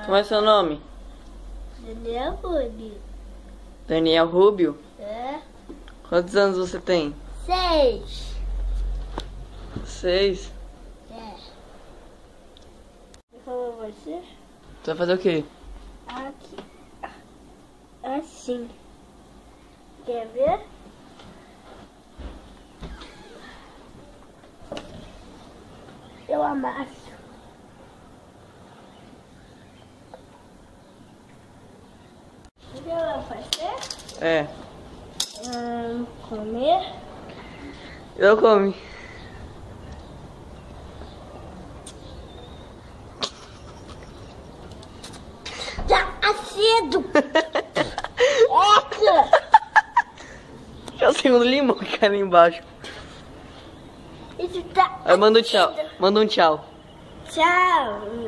Como é seu nome? Daniel Rubio. Daniel Rubio? É. Quantos anos você tem? 6. 6. É. Como você? Você vai fazer o quê? Aqui. Assim. Quer ver? Eu amasso. O que ela vai fazer? É. Comer. Eu come. Tá acedo! Essa! É o segundo limão que cai lá embaixo. Isso tá Aí manda um acedo. tchau. Manda um tchau. Tchau.